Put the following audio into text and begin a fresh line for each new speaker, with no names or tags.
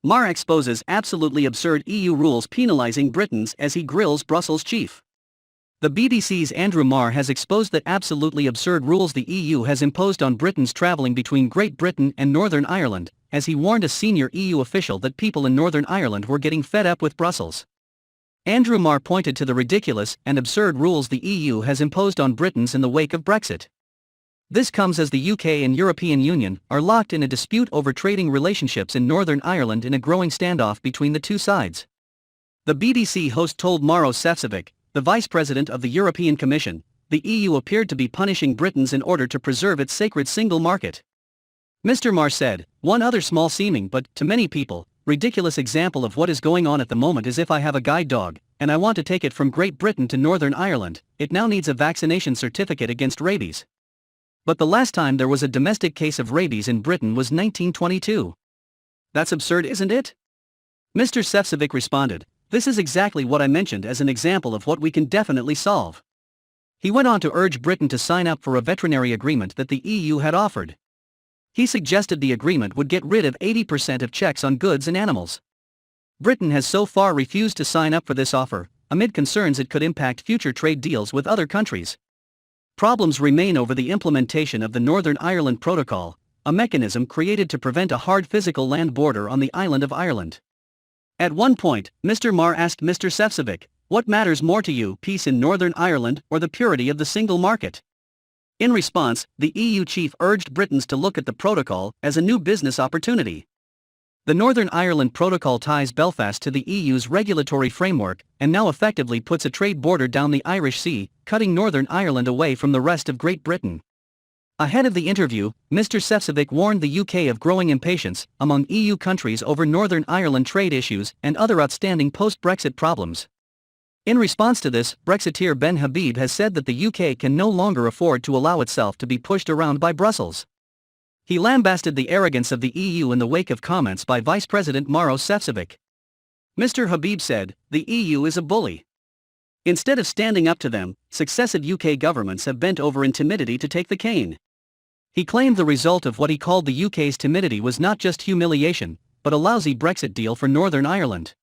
Marr exposes absolutely absurd EU rules penalising Britons as he grills Brussels chief. The BBC's Andrew Marr has exposed the absolutely absurd rules the EU has imposed on Britons travelling between Great Britain and Northern Ireland, as he warned a senior EU official that people in Northern Ireland were getting fed up with Brussels. Andrew Marr pointed to the ridiculous and absurd rules the EU has imposed on Britons in the wake of Brexit. This comes as the UK and European Union are locked in a dispute over trading relationships in Northern Ireland in a growing standoff between the two sides. The BBC host told Maroš Šefčovič, the Vice President of the European Commission, the EU appeared to be punishing Britons in order to preserve its sacred single market. Mr. Marr said, "One other small seeming but, to many people, ridiculous example of what is going on at the moment is if I have a guide dog, and I want to take it from Great Britain to Northern Ireland, it now needs a vaccination certificate against rabies. But the last time there was a domestic case of rabies in Britain was 1922. That's absurd, isn't it?" Mr. Šefčovič responded, "This is exactly what I mentioned as an example of what we can definitely solve." He went on to urge Britain to sign up for a veterinary agreement that the EU had offered. He suggested the agreement would get rid of 80% of checks on goods and animals. Britain has so far refused to sign up for this offer, amid concerns it could impact future trade deals with other countries. Problems remain over the implementation of the Northern Ireland Protocol, a mechanism created to prevent a hard physical land border on the island of Ireland. At one point, Mr. Marr asked Mr. Šefčovič, "What matters more to you, peace in Northern Ireland or the purity of the single market?" In response, the EU chief urged Britons to look at the protocol as a new business opportunity. The Northern Ireland Protocol ties Belfast to the EU's regulatory framework and now effectively puts a trade border down the Irish Sea, cutting Northern Ireland away from the rest of Great Britain. Ahead of the interview, Mr. Šefčovič warned the UK of growing impatience among EU countries over Northern Ireland trade issues and other outstanding post-Brexit problems. In response to this, Brexiteer Ben Habib has said that the UK can no longer afford to allow itself to be pushed around by Brussels. He lambasted the arrogance of the EU in the wake of comments by Vice President Maroš Šefčovič. Mr. Habib said, "The EU is a bully." Instead of standing up to them, successive UK governments have bent over in timidity to take the cane. He claimed the result of what he called the UK's timidity was not just humiliation, but a lousy Brexit deal for Northern Ireland.